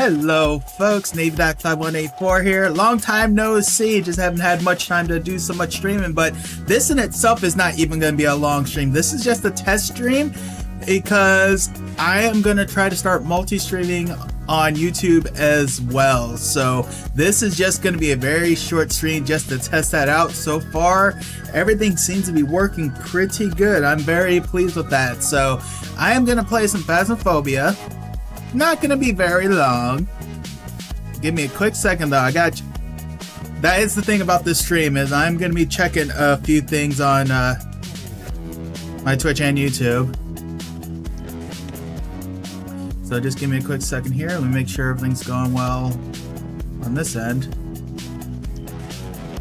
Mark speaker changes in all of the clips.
Speaker 1: Hello folks, Navy.5184 here. Long time no see, just haven't had much time to do so much streaming, but this in itself is not even going to be a long stream. This is just a test stream because I am going to try to start multi-streaming on YouTube as well. So this is just going to be a very short stream just to test that out. So far, everything seems to be working pretty good. I'm very pleased with that. So I am going to play some Phasmophobia. Not gonna be very long. Give me a quick second though, I got you. That is the thing about this stream, is I'm gonna be checking a few things on my Twitch and YouTube. So just give me a quick second here. Let me make sure everything's going well on this end.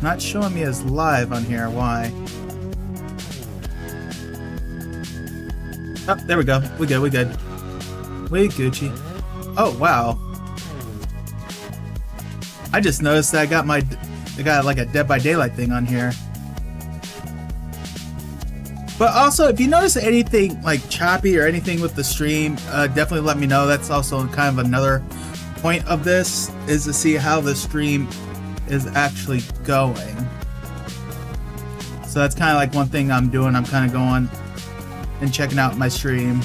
Speaker 1: Not showing me as live on here, why? Oh, there we go. We good, we good. We Gucci. Oh wow! I just noticed that I got like a Dead by Daylight thing on here. But also, if you notice anything like choppy or anything with the stream, definitely let me know. That's also kind of another point of this, is to see how the stream is actually going. So that's kind of like one thing I'm doing. I'm kind of going and checking out my stream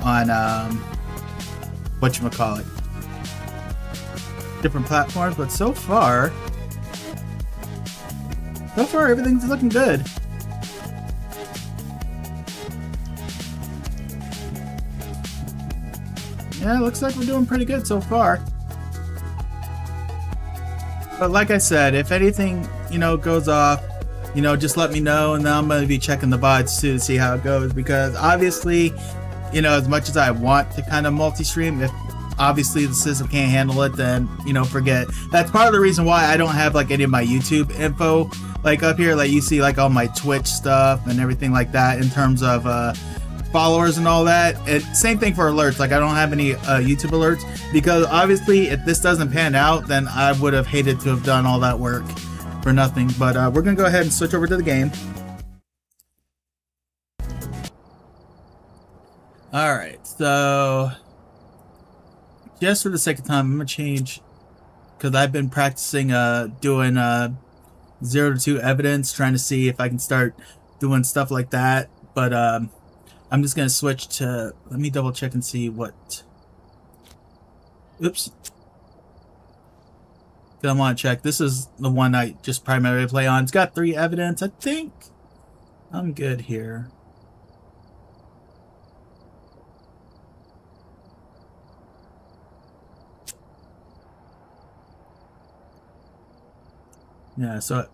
Speaker 1: on whatchamacallit, different platforms, but so far everything's looking good. Yeah, it looks like we're doing pretty good so far. But like I said, if anything, goes off, just let me know, and then I'm going to be checking the VODs too to see how it goes, because obviously, as much as I want to kind of multi-stream, if obviously the system can't handle it, then, forget. That's part of the reason why I don't have like any of my YouTube info like up here. Like you see like all my Twitch stuff and everything like that in terms of followers and all that. Same thing for alerts. Like I don't have any YouTube alerts, because obviously if this doesn't pan out, then I would have hated to have done all that work for nothing. But we're gonna go ahead and switch over to the game. Alright, so just for the sake of time, I'm going to change, because I've been practicing doing 0 to 2 evidence, trying to see if I can start doing stuff like that. But I'm just going to switch to, let me double check and see what, oops. I want to check. This is the one I just primarily play on. It's got 3 evidence. I think I'm good here. Yeah, so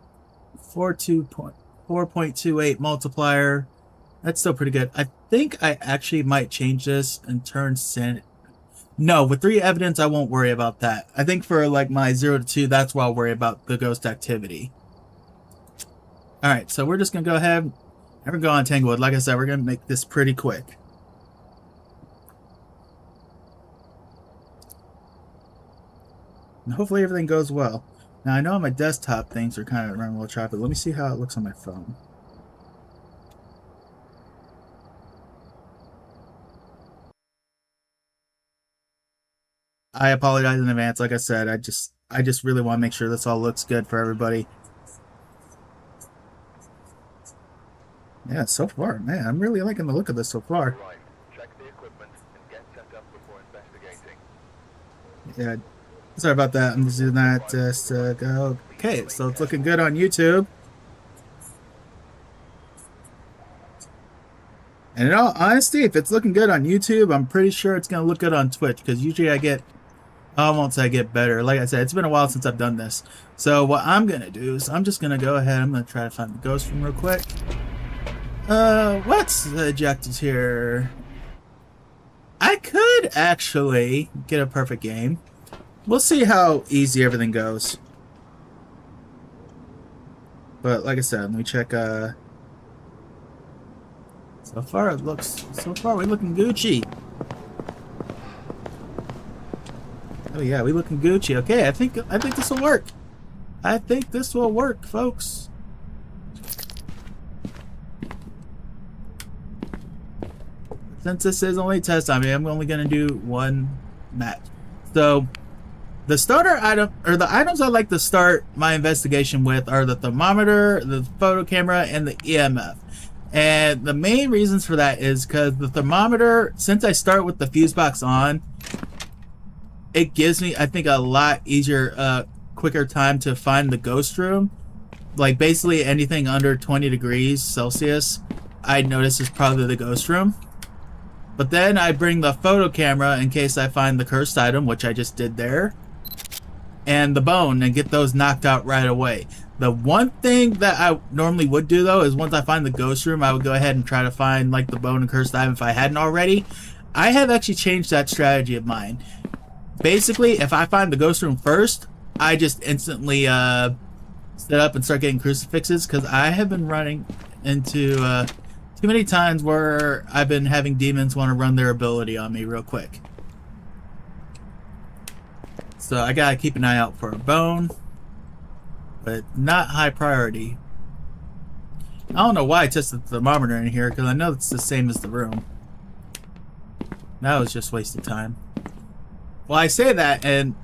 Speaker 1: 4.28 multiplier. That's still pretty good. I think I actually might change this and turn sanity. No, with 3 evidence, I won't worry about that. I think for like my 0 to 2, that's where I'll worry about the ghost activity. Alright, so we're just going to go ahead and we're going on Tanglewood. Like I said, we're going to make this pretty quick. And hopefully everything goes well. Now, I know on my desktop things are kind of running a little choppy. Let me see how it looks on my phone. I apologize in advance. Like I said, I just really want to make sure this all looks good for everybody. Yeah, so far, man, I'm really liking the look of this so far.
Speaker 2: Right. Check the equipment and get set up before investigating.
Speaker 1: Yeah. Sorry about that. I'm just doing that just to go. Okay, so it's looking good on YouTube. And in all honesty, if it's looking good on YouTube, I'm pretty sure it's going to look good on Twitch, because usually I get, I won't say I get better. Like I said, it's been a while since I've done this. So what I'm going to do is I'm just going to go ahead. I'm going to try to find the ghost room real quick. What's the objectives here? I could actually get a perfect game. We'll see how easy everything goes. But like I said, let me check, so far we're looking Gucci. Oh yeah, we looking Gucci. Okay, I think this will work. I think this will work, folks. Since this is only test time, I'm only gonna do one match. So the starter item, or the items I like to start my investigation with, are the thermometer, the photo camera, and the EMF. And the main reasons for that is because the thermometer, since I start with the fuse box on, it gives me, I think, a lot easier, quicker time to find the ghost room. Like basically anything under 20 degrees Celsius, I notice is probably the ghost room. But then I bring the photo camera in case I find the cursed item, which I just did there, and the bone, and get those knocked out right away. The one thing that I normally would do though is once I find the ghost room, I would go ahead and try to find like the bone and cursed item if I hadn't already. I have actually changed that strategy of mine. Basically, if I find the ghost room first, I just instantly set up and start getting crucifixes, because I have been running into too many times where I've been having demons want to run their ability on me real quick. So I gotta keep an eye out for a bone, but not high priority. I don't know why I tested the thermometer in here, because I know it's the same as the room. That was just wasted time. Well, I say that, and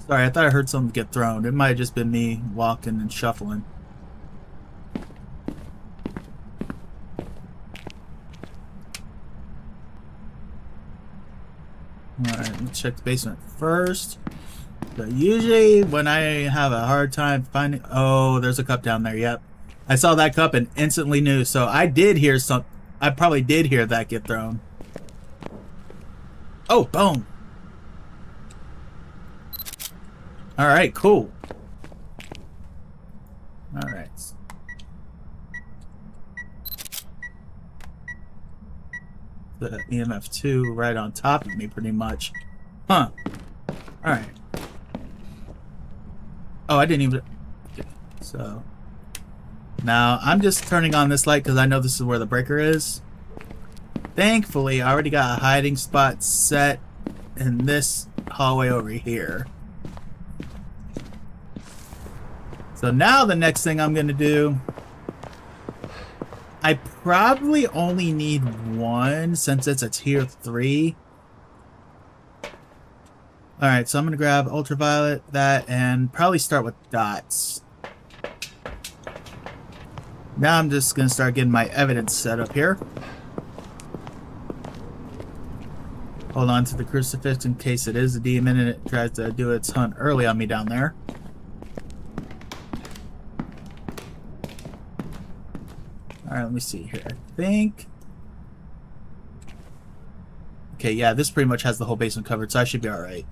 Speaker 1: sorry, I thought I heard something get thrown. It might have just been me walking and shuffling. Alright, let's check the basement first. So usually when I have a hard time finding... Oh, there's a cup down there, yep. I saw that cup and instantly knew. So I did hear some... I probably did hear that get thrown. Oh, bone! Alright, cool. Alright. The EMF 2 right on top of me, pretty much. Huh. Alright. Oh, I didn't even... Okay, so... Now, I'm just turning on this light because I know this is where the breaker is. Thankfully, I already got a hiding spot set in this hallway over here. So now the next thing I'm going to do... I probably only need one since it's a tier 3. Alright, so I'm going to grab ultraviolet, that, and probably start with dots. Now I'm just going to start getting my evidence set up here. Hold on to the crucifix in case it is a demon and it tries to do its hunt early on me down there. Alright, let me see here. I think... Okay, yeah, this pretty much has the whole basement covered, so I should be alright.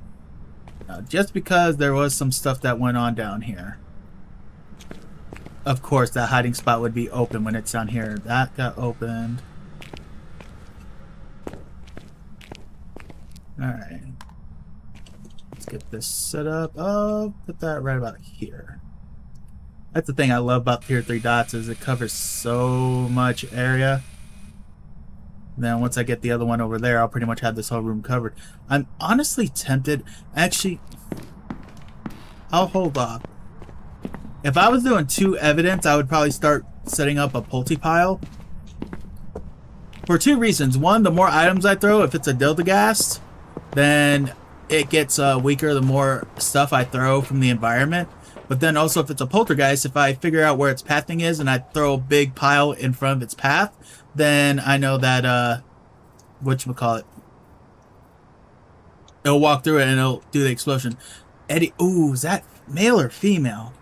Speaker 1: Now, just because there was some stuff that went on down here. Of course, that hiding spot would be open when it's down here. That got opened. Alright. Let's get this set up. Oh, put that right about here. That's the thing I love about tier 3 dots, is it covers so much area. And then once I get the other one over there, I'll pretty much have this whole room covered. I'm honestly tempted. Actually, I'll hold off. If I was doing 2 evidence, I would probably start setting up a pulty pile. For 2 reasons. One, the more items I throw, if it's a Dildaghast, then it gets weaker the more stuff I throw from the environment. But then also if it's a poltergeist, if I figure out where its pathing is and I throw a big pile in front of its path, then I know that, whatchamacallit, it'll walk through it and it'll do the explosion. Eddie, ooh, is that male or female?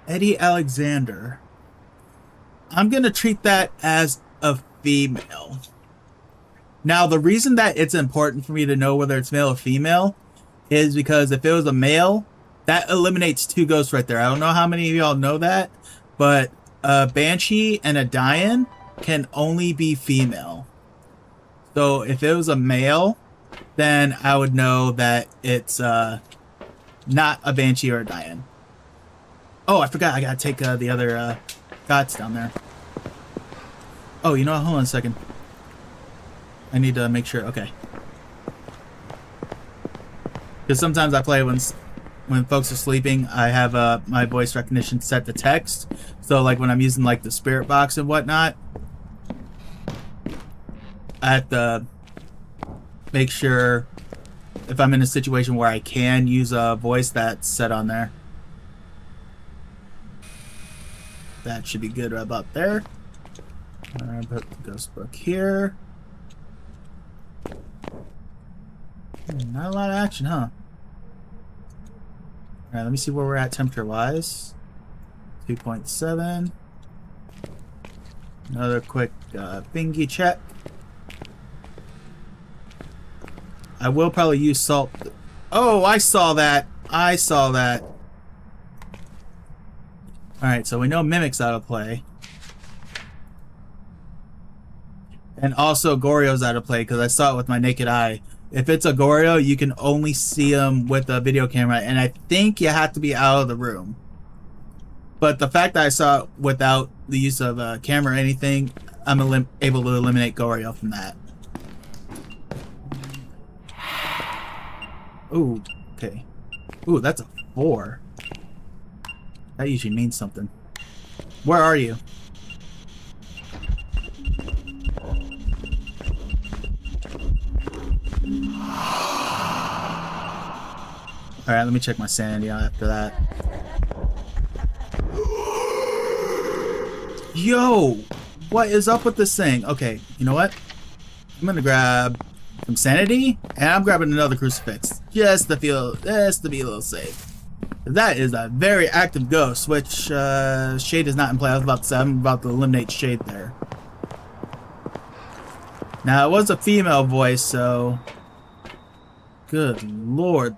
Speaker 1: Eddie Alexander. I'm going to treat that as a female. Now, the reason that it's important for me to know whether it's male or female is because if it was a male, that eliminates 2 ghosts right there. I don't know how many of y'all know that, but a Banshee and a Dian can only be female. So if it was a male, then I would know that it's not a Banshee or a Dian. Oh, I forgot. I gotta take the other dots down there. Oh, you know what? Hold on a second. I need to make sure. Okay. Because sometimes I play when when folks are sleeping, I have my voice recognition set to text. So like when I'm using like the spirit box and whatnot, I have to make sure if I'm in a situation where I can use a voice that's set on there. That should be good right about there. Put the ghost book here. Not a lot of action, huh? Alright, let me see where we're at temperature-wise. 2.7. Another quick bingy check. I will probably use salt. Oh, I saw that. I saw that. Alright, so we know Mimic's out of play. And also Goryo's out of play because I saw it with my naked eye. If it's a Goryo, you can only see him with a video camera, and I think you have to be out of the room. But the fact that I saw it without the use of a camera or anything, I'm able to eliminate Goryo from that. Ooh, okay. Ooh, that's a 4. That usually means something. Where are you? Alright, let me check my sanity out after that. Yo! What is up with this thing? Okay, you know what? I'm gonna grab some sanity, and I'm grabbing another crucifix. Just to be a little safe. That is a very active ghost, which Shade is not in play. I was about to say, I'm about to eliminate Shade there. Now, it was a female voice, so... Good lord.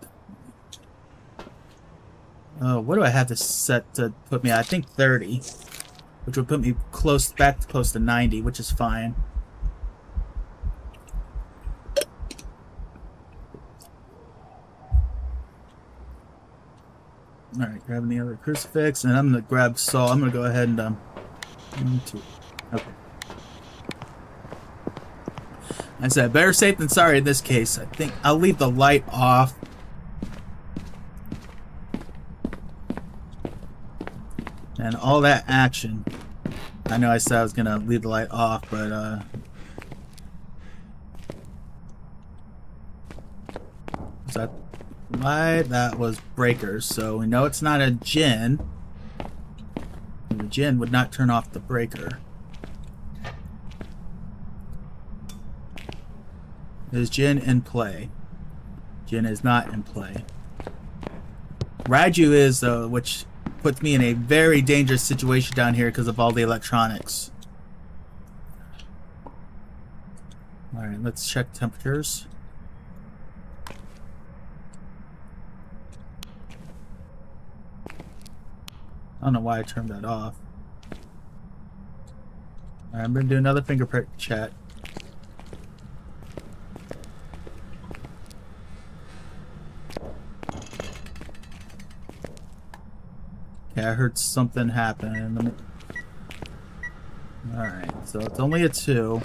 Speaker 1: What do I have to set to put me at? I think 30. Which would put me back close to 90, which is fine. Alright, grabbing the other crucifix, and I'm gonna grab salt. I'm gonna go ahead and 1, 2. Okay. I said better safe than sorry in this case. I think I'll leave the light off. And all that action. I know I said I was gonna leave the light off, but was that light? That was breakers, so we know it's not a Jinn. The Jinn would not turn off the breaker. Is Jinn in play? Jinn is not in play. Raju is, which puts me in a very dangerous situation down here because of all the electronics. Alright, let's check temperatures. I don't know why I turned that off. Alright, I'm going to do another fingerprint check. Okay, I heard something happen. Alright, so it's only a 2.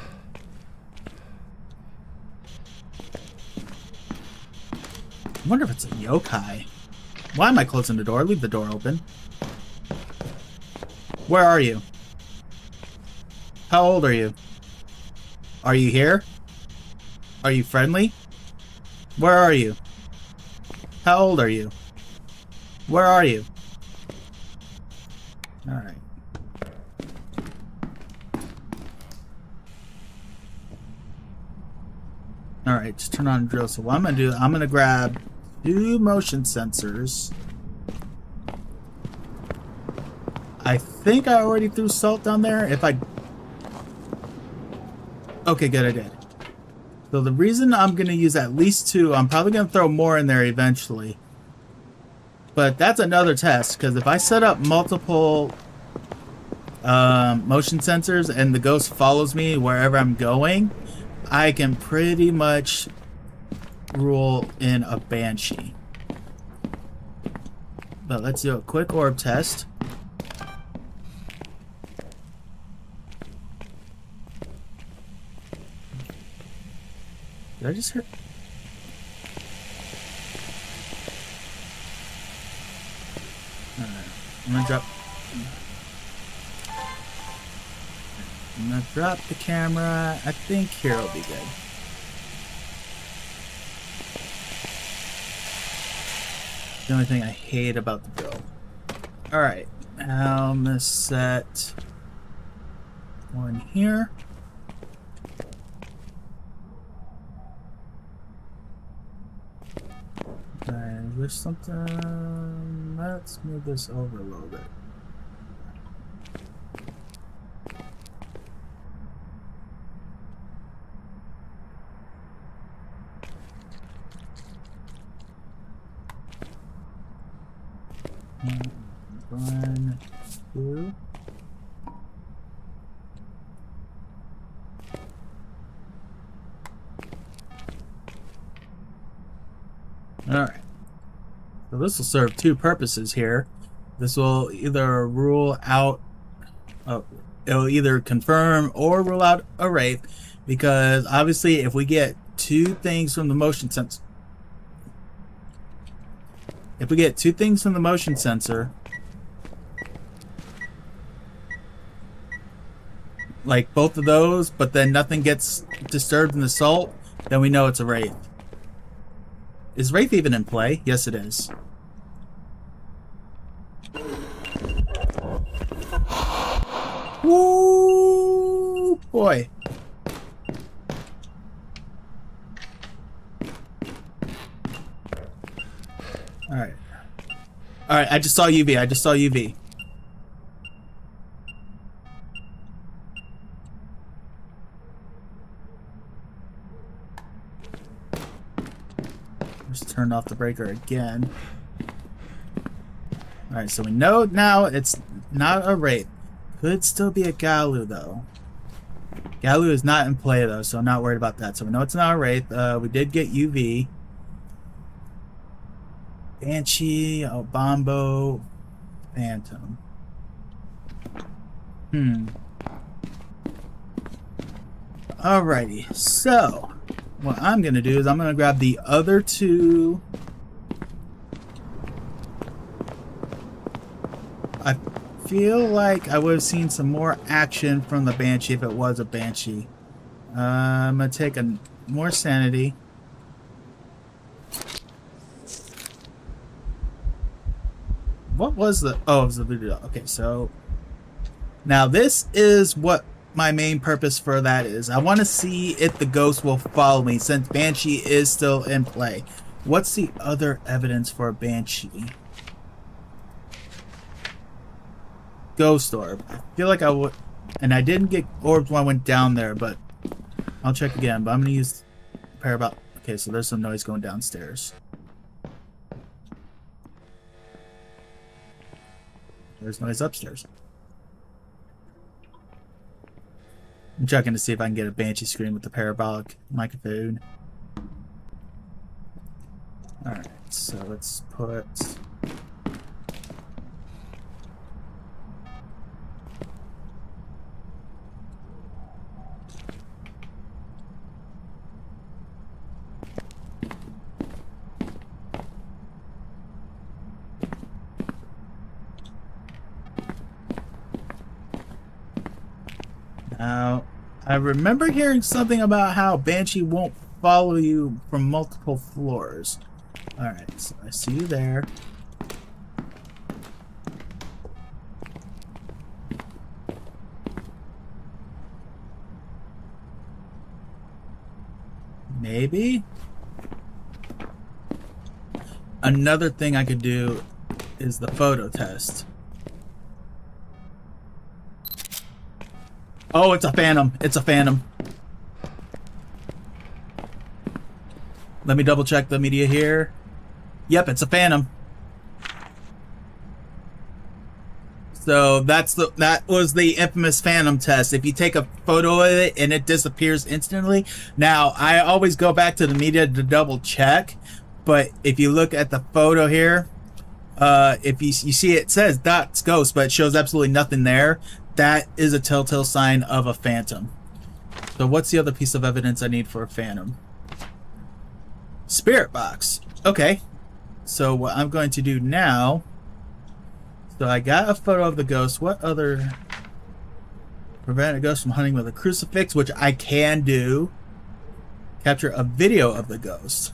Speaker 1: I wonder if it's a yokai. Why am I closing the door? Leave the door open. Where are you? How old are you? Are you here? Are you friendly? Where are you? How old are you? Where are you? Alright. Alright, just turn on drill. So what I'm gonna do, I'm gonna grab 2 motion sensors. I think I already threw salt down there. If I... Okay, good, I did. So the reason I'm gonna use at least 2, I'm probably gonna throw more in there eventually. But that's another test, because if I set up multiple motion sensors and the ghost follows me wherever I'm going, I can pretty much rule in a Banshee. But let's do a quick orb test. Did I just hear... I'm gonna drop the camera. I think here will be good. The only thing I hate about the build. Alright, now I'm gonna set one here. I wish something. Let's move this over a little bit. One, two. Alright. So this will serve two purposes here. This will either rule out, it'll either confirm or rule out a wraith, because obviously if we get two things from the motion sensor, like both of those, but then nothing gets disturbed in the salt, then we know it's a wraith. Is wraith even in play? Yes, it is. Woo, boy. Alright. Alright, I just saw UV. I just saw UV. Just turned off the breaker again. Alright, so we know now it's not a wraith. Could still be a Galu, though. Galu is not in play, though, so I'm not worried about that. So we know it's not a wraith. We did get UV. Banshee, Obambo, Phantom. Alrighty, so what I'm gonna do is I'm gonna grab the other two. I feel like I would have seen some more action from the Banshee if it was a Banshee. I'm gonna take more sanity. What was the... Oh, it was the voodoo doll. Okay, so... Now, this is what my main purpose for that is. I want to see if the ghost will follow me, since Banshee is still in play. What's the other evidence for a Banshee? Ghost orb. I feel like I would... And I didn't get orbs when I went down there, but... I'll check again, but I'm going to use... Parabol... Okay, so there's some noise going downstairs. There's noise upstairs. I'm checking to see if I can get a Banshee screen with the parabolic microphone. Alright, so let's put... Now, I remember hearing something about how Banshee won't follow you from multiple floors. Alright, so I see you there. Maybe? Another thing I could do is the photo test. Oh, it's a phantom. It's a phantom. Let me double check the media here. Yep, it's a phantom. So that was the infamous phantom test. If you take a photo of it and it disappears instantly. Now, I always go back to the media to double check, but if you look at the photo here, if you see it says dots ghost, but it shows absolutely nothing there. That is a telltale sign of a phantom. So what's the other piece of evidence I need for a phantom? Spirit box. Okay. So what I'm going to do now So I got a photo of the ghost. What other... Prevent a ghost from hunting with a crucifix, which I can do. Capture a video of the ghost.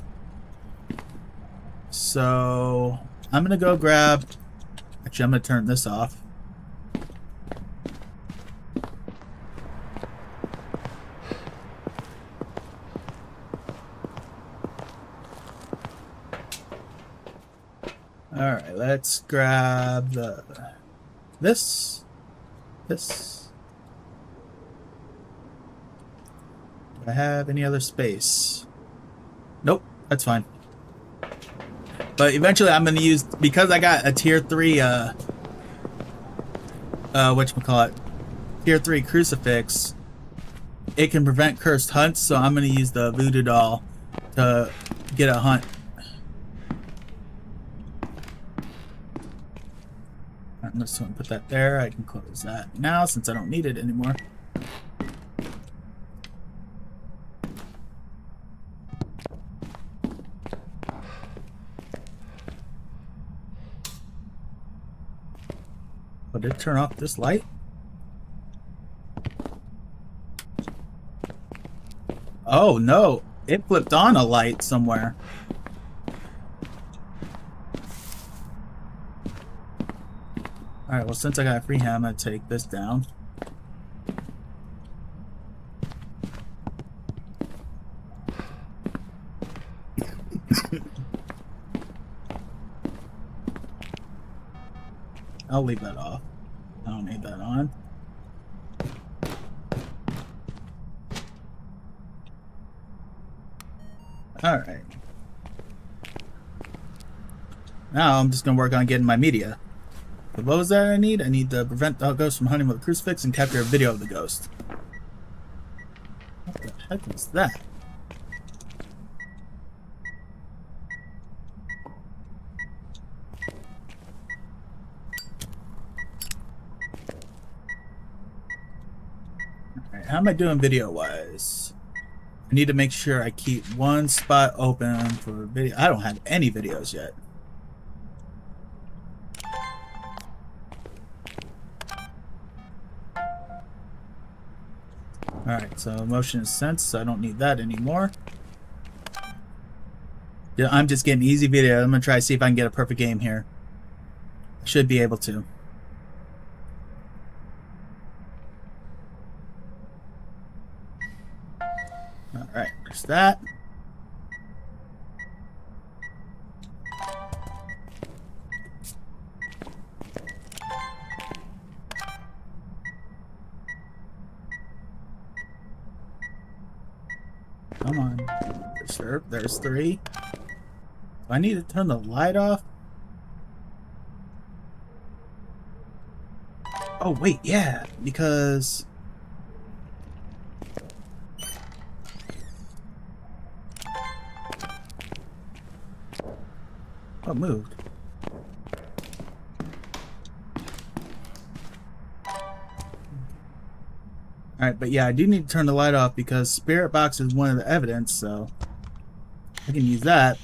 Speaker 1: So I'm gonna go grab... Actually, I'm gonna turn this off. Alright, let's grab the... This. Do I have any other space? Nope, that's fine. But eventually I'm going to use, because I got a tier 3, whatchamacallit, tier 3 crucifix, it can prevent cursed hunts, so I'm going to use the voodoo doll to get a hunt. I'm just going to put that there. I can close that now since I don't need it anymore. Oh, did it turn off this light? Oh no, it flipped on a light somewhere. Alright, well since I got a free hand, I'm gonna take this down. I'll leave that off. I don't need that on. Alright. Now I'm just gonna work on getting my media. But what was that I need? I need to prevent the ghost from hunting with a crucifix and capture a video of the ghost. What the heck is that? Alright, how am I doing video-wise? I need to make sure I keep one spot open for video. I don't have any videos yet. Alright, so motion is sensed, so I don't need that anymore. Yeah, I'm just getting easy video. I'm gonna try to see if I can get a perfect game here. I should be able to. Alright, there's that. Come on. Sure, there's 3. Do I need to turn the light off? Oh, wait, yeah, because... Oh, moved. Alright, but yeah, I do need to turn the light off because Spirit Box is one of the evidence, so I can use that.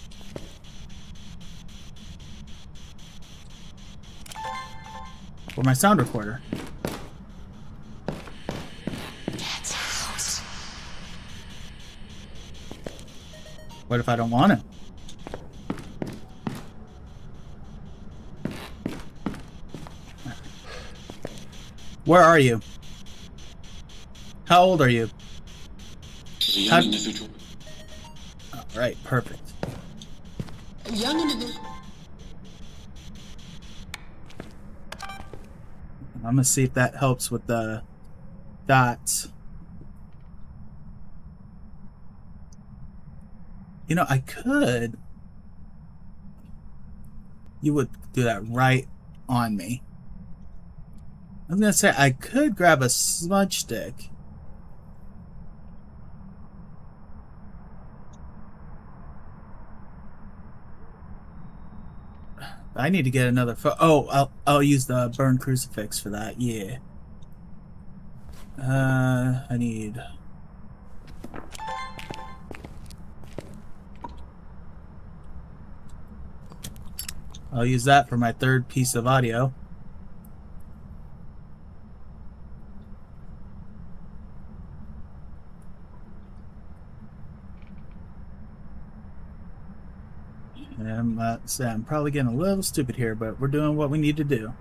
Speaker 1: For my sound recorder. What if I don't want it? Where are you? How old are you?
Speaker 3: A young individual.
Speaker 1: Alright, perfect.
Speaker 3: A young individual.
Speaker 1: I'm gonna see if that helps with the dots. You know, I could. You would do that right on me. I was gonna say I could grab a smudge stick. I need to get another I'll use the burn crucifix for that. Yeah. I need. I'll use that for my third piece of audio. I'm probably getting a little stupid here, but we're doing what we need to do.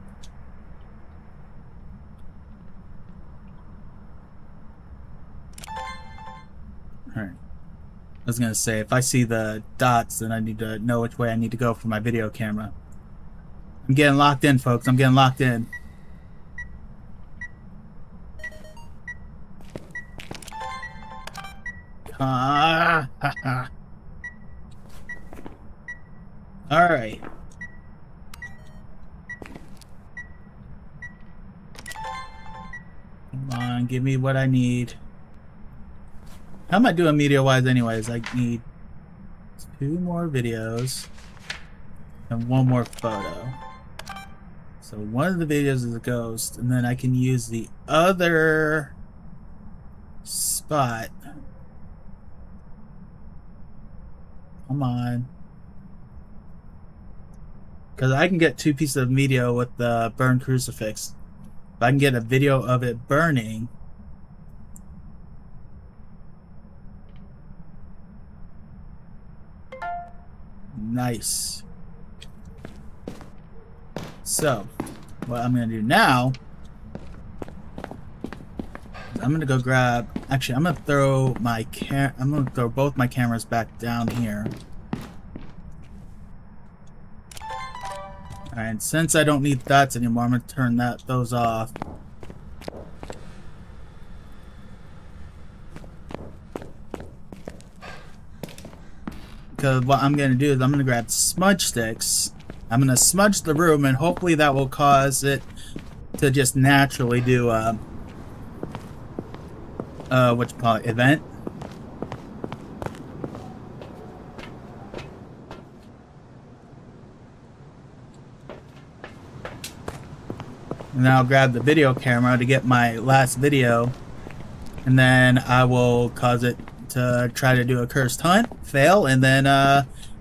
Speaker 1: Alright. I was gonna say, if I see the dots, then I need to know which way I need to go for my video camera. I'm getting locked in, folks. I'm getting locked in. Ah, ha, ha. Alright. Come on, give me what I need. How am I doing media-wise anyways? I need 2 more videos and 1 more photo. So one of the videos is a ghost, and then I can use the other spot. Come on. Because I can get 2 pieces of media with the burned crucifix. If I can get a video of it burning. Nice. So, what I'm going to do now, I'm going to go grab, actually, I'm going to throw both my cameras back down here. And since I don't need dots anymore, I'm going to turn those off. Because what I'm going to do is I'm going to grab smudge sticks. I'm going to smudge the room, and hopefully that will cause it to just naturally do what you call it, event. And I'll grab the video camera to get my last video, and then I will cause it to try to do a cursed hunt, fail, and then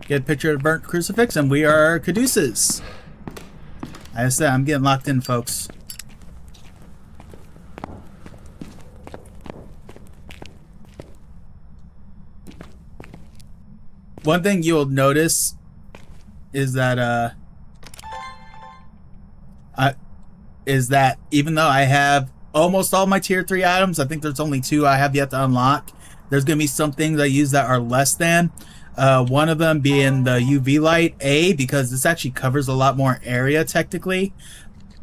Speaker 1: get a picture of the burnt crucifix, and we are Caduceus. Like I said, I'm getting locked in, folks. One thing you'll notice is that even though I have almost all my tier 3 items, I think there's only 2 I have yet to unlock. There's gonna be some things I use that are less than. One of them being the UV light, because this actually covers a lot more area technically.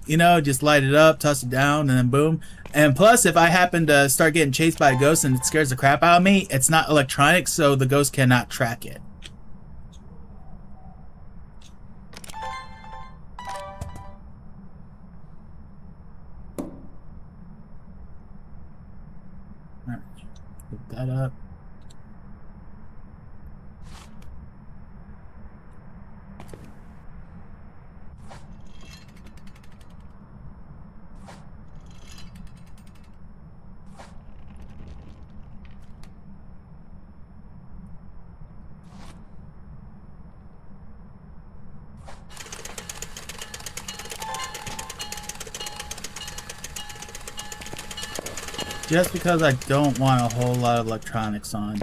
Speaker 1: You know, just light it up, toss it down, and then boom. And plus, if I happen to start getting chased by a ghost and it scares the crap out of me, it's not electronic, so the ghost cannot track it. Alright, put that up. Just because I don't want a whole lot of electronics on.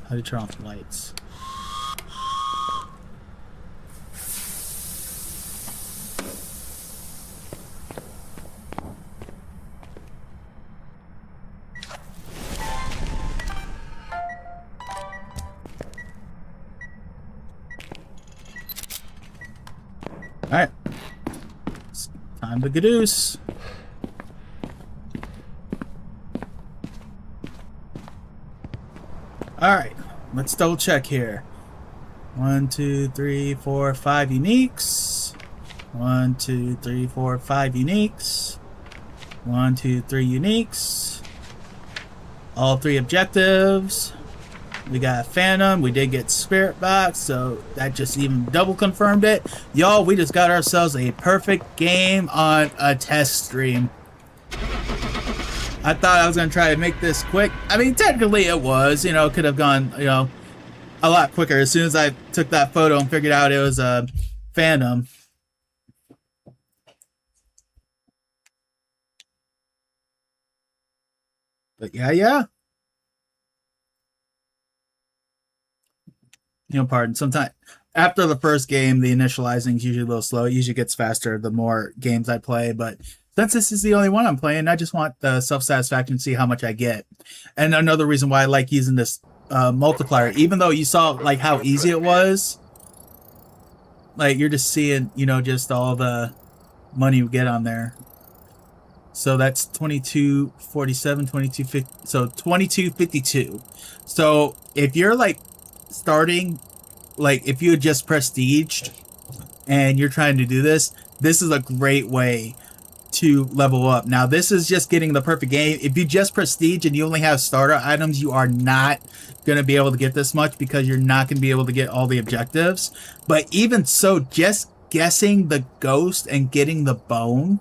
Speaker 1: How do you turn off the lights? Alright. It's time to Caduce. Alright, let's double check here. 1, 2, 3, 4, 5 uniques. 1, 2, 3, 4, 5 uniques. 1, 2, 3 uniques. All 3 objectives. We got Phantom. We did get Spirit Box, so that just even double confirmed it. Y'all, we just got ourselves a perfect game on a test stream. I thought I was going to try to make this quick. I mean, technically it was, you know, could have gone, you know, a lot quicker as soon as I took that photo and figured out it was a Phantom. But yeah. You know, pardon. Sometimes after the first game, the initializing is usually a little slow. It usually gets faster the more games I play, but since this is the only one I'm playing, I just want the self-satisfaction to see how much I get. And another reason why I like using this multiplier, even though you saw like how easy it was, like you're just seeing, you know, just all the money you get on there. So that's 2247, 2250, so 2252. So if you're like starting, like if you had just prestiged and you're trying to do this, this is a great way to level up. Now this is just getting the perfect game. If you just prestige and you only have starter items, you are not going to be able to get this much because you're not going to be able to get all the objectives. But even so, just guessing the ghost and getting the bone,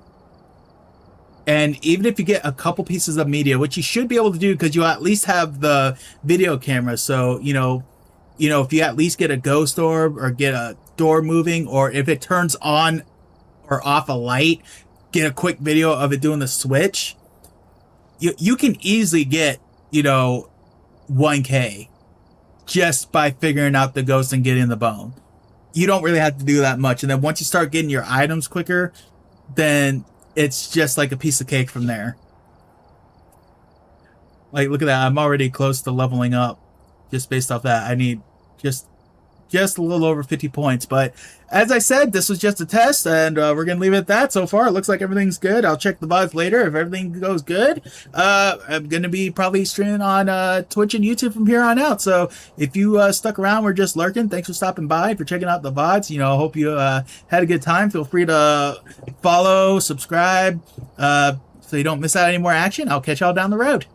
Speaker 1: and even if you get a couple pieces of media, which you should be able to do because you at least have the video camera, so you know if you at least get a ghost orb or get a door moving, or if it turns on or off a light, get a quick video of it doing the switch, you can easily get 1K just by figuring out the ghost and getting the bone. You don't really have to do that much, and then once you start getting your items quicker, then it's just like a piece of cake from there. Like, look at that. I'm already close to leveling up just based off that. I need just a little over 50 points. But as I said, this was just a test, and we're going to leave it at that. So far, it looks like everything's good. I'll check the VODs later. If everything goes good, I'm going to be probably streaming on Twitch and YouTube from here on out. So if you stuck around, we're just lurking. Thanks for stopping by, for checking out the VODs. I hope you had a good time. Feel free to follow, subscribe, so you don't miss out any more action. I'll catch y'all down the road.